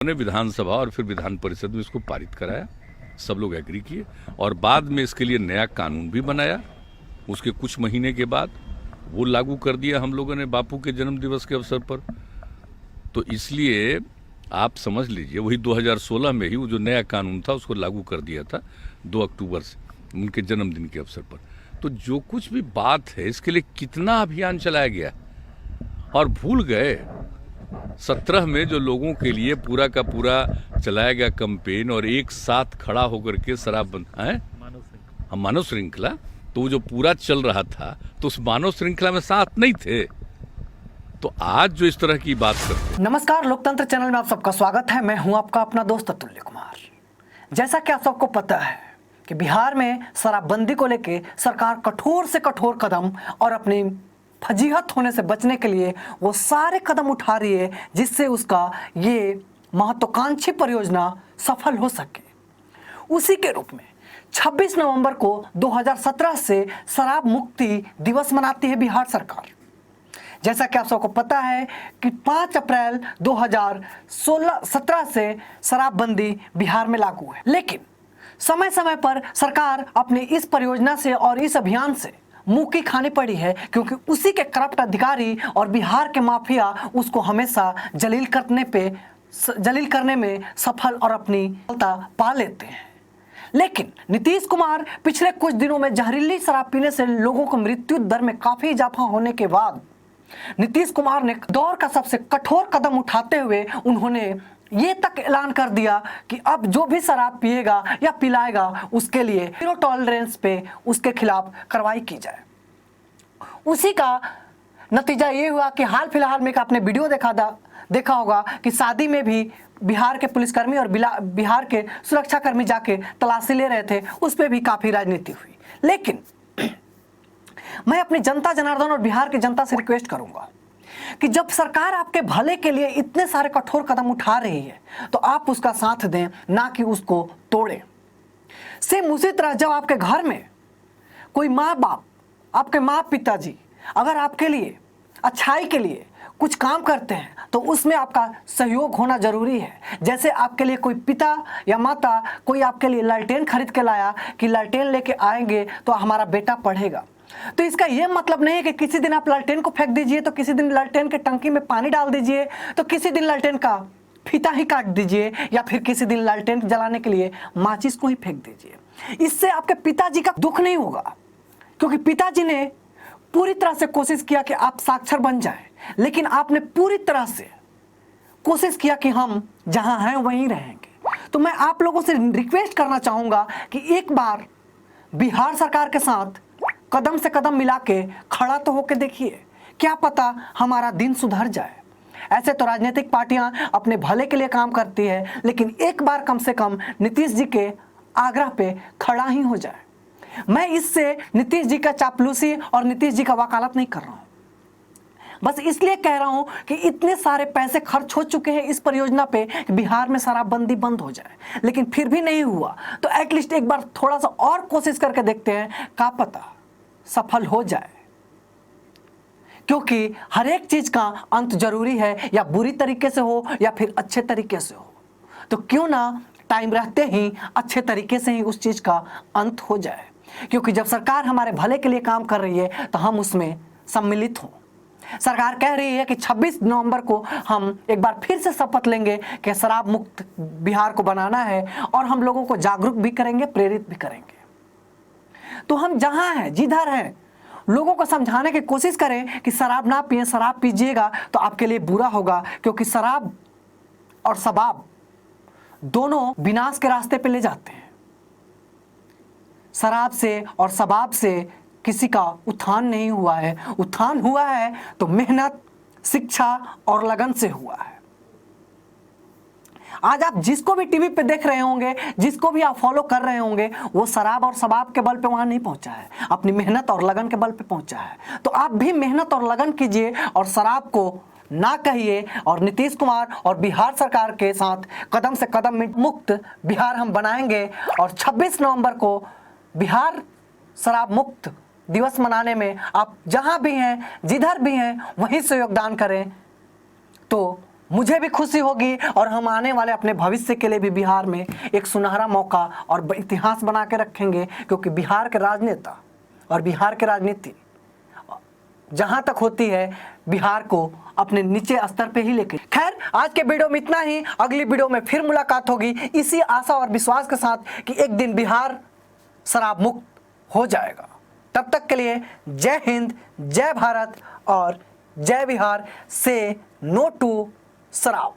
ने विधानसभा और फिर विधान परिषद में इसको पारित कराया, सब लोग एग्री किए और बाद में इसके लिए नया कानून भी बनाया। उसके कुछ महीने के बाद वो लागू कर दिया हम लोगों ने बापू के जन्म दिवस के अवसर पर। तो इसलिए आप समझ लीजिए वही 2016 में ही वो जो नया कानून था उसको लागू कर दिया था 2 अक्टूबर से उनके जन्मदिन के अवसर पर। तो जो कुछ भी बात है इसके लिए कितना अभियान चलाया गया और भूल गए 17 में जो लोगों के लिए पूरा का पूरा चलाया गया कैंपेन और एक साथ खड़ा होकर के शराबबंद मानव श्रृंखला, तो जो पूरा चल रहा था तो उस मानव श्रृंखला में साथ नहीं थे। तो आज जो इस तरह की बात करते। नमस्कार, लोकतंत्र चैनल में आप सबका स्वागत है। मैं हूं आपका अपना दोस्त अतुल्य कुमार। जैसा कि आप सबको पता है कि बिहार में शराबबंदी को लेकर सरकार कठोर से कठोर कदम और अपनी फजीहत होने से बचने के लिए वो सारे कदम उठा रही है जिससे उसका ये महत्वाकांक्षी परियोजना सफल हो सके। उसी के रूप में 26 नवंबर को 2017 से शराब मुक्ति दिवस मनाती है बिहार सरकार। जैसा कि आप सबको पता है कि 5 अप्रैल 2017 से शराबबंदी बिहार में लागू है, लेकिन समय समय पर सरकार अपनी इस परियोजना से और इस अभियान से मुंह की खानी पड़ी है, क्योंकि उसी के करप्ट अधिकारी और बिहार के माफिया उसको हमेशा जलील करने में सफल और अपनी सफलता पा लेते हैं। लेकिन नीतीश कुमार पिछले कुछ दिनों में जहरीली शराब पीने से लोगों को मृत्यु दर में काफी इजाफा होने के बाद नीतीश कुमार ने दौर का सबसे कठोर कदम उठाते हुए उन्होंने ये तक ऐलान कर दिया कि अब जो भी शराब पिएगा या पिलाएगा उसके लिए जीरो टॉलरेंस पे उसके खिलाफ कार्रवाई की जाए। उसी का नतीजा ये हुआ कि हाल फिलहाल में आपने वीडियो देखा होगा कि शादी में भी बिहार के पुलिसकर्मी और बिहार के सुरक्षाकर्मी जाके तलाशी ले रहे थे, उस पर भी काफ़ी राजनीति हुई। लेकिन मैं अपनी जनता जनार्दन और बिहार की जनता से रिक्वेस्ट करूंगा कि जब सरकार आपके भले के लिए इतने सारे कठोर कदम उठा रही है तो आप उसका साथ दें, ना कि उसको तोड़ें। सेम उसी तरह जब आपके घर में कोई माँ बाप, आपके माँ पिताजी अगर आपके लिए अच्छाई के लिए कुछ काम करते हैं तो उसमें आपका सहयोग होना जरूरी है। जैसे आपके लिए कोई पिता या माता कोई आपके लिए लालटेन खरीद के लाया कि लालटेन लेके आएंगे तो हमारा बेटा पढ़ेगा, तो इसका यह मतलब नहीं है कि किसी दिन आप लालटेन को फेंक दीजिए, तो किसी दिन लालटेन के टंकी में पानी डाल दीजिए, तो किसी दिन लालटेन का फीता ही काट दीजिए, या फिर किसी दिन लालटेन जलाने के लिए माचिस को ही फेंक दीजिए। इससे आपके पिताजी का दुख नहीं होगा, क्योंकि पिताजी ने पूरी तरह से कोशिश किया कि आप साक्षर बन जाएं, लेकिन आपने पूरी तरह से कोशिश किया कि हम जहां हैं वहीं रहेंगे। तो मैं आप लोगों से रिक्वेस्ट करना चाहूंगा कि एक बार बिहार सरकार के साथ कदम से कदम मिला के खड़ा तो होके देखिए, क्या पता हमारा दिन सुधर जाए। ऐसे तो राजनीतिक पार्टियां अपने भले के लिए काम करती है, लेकिन एक बार कम से कम नीतीश जी के आग्रह पे खड़ा ही हो जाए। मैं इससे नीतीश जी का चापलूसी और नीतीश जी का वकालत नहीं कर रहा हूं, बस इसलिए कह रहा हूं कि इतने सारे पैसे खर्च हो चुके हैं इस परियोजना पे कि बिहार में शराबबंदी बंद हो जाए, लेकिन फिर भी नहीं हुआ। तो एटलीस्ट एक बार थोड़ा सा और कोशिश करके देखते हैं, क्या पता सफल हो जाए, क्योंकि हर एक चीज का अंत जरूरी है, या बुरी तरीके से हो या फिर अच्छे तरीके से हो। तो क्यों ना टाइम रहते ही अच्छे तरीके से ही उस चीज का अंत हो जाए, क्योंकि जब सरकार हमारे भले के लिए काम कर रही है तो हम उसमें सम्मिलित हों। सरकार कह रही है कि 26 नवंबर को हम एक बार फिर से शपथ लेंगे कि शराब मुक्त बिहार को बनाना है, और हम लोगों को जागरूक भी करेंगे, प्रेरित भी करेंगे। तो हम जहां हैं, जिधर हैं, लोगों को समझाने की कोशिश करें कि शराब ना पिए, शराब पीजिएगा तो आपके लिए बुरा होगा, क्योंकि शराब और शबाब दोनों विनाश के रास्ते पे ले जाते हैं। शराब से और शबाब से किसी का उत्थान नहीं हुआ है, उत्थान हुआ है तो मेहनत, शिक्षा और लगन से हुआ है। आज आप जिसको भी टीवी पे देख रहे होंगे, जिसको भी आप फॉलो कर रहे होंगे, वो शराब और शबाब के बल पे वहां नहीं पहुंचा है, अपनी मेहनत और लगन के बल पे पहुंचा है। तो आप भी मेहनत और लगन कीजिए और शराब को ना कहिए, और नीतीश कुमार और बिहार सरकार के साथ कदम से कदम मुक्त बिहार हम बनाएंगे। और 26 नवंबर को बिहार शराब मुक्त दिवस मनाने में आप जहां भी हैं, जिधर भी हैं, वहीं से योगदान करें। तो मुझे भी खुशी होगी और हम आने वाले अपने भविष्य के लिए भी बिहार में एक सुनहरा मौका और इतिहास बना के रखेंगे, क्योंकि बिहार के राजनेता और बिहार के राजनीति जहां तक होती है बिहार को अपने नीचे स्तर पे ही लेके। खैर, आज के वीडियो में इतना ही। अगली वीडियो में फिर मुलाकात होगी इसी आशा और विश्वास के साथ कि एक दिन बिहार शराब मुक्त हो जाएगा। तब तक के लिए जय हिंद, जय भारत और जय बिहार से नो टू शराब।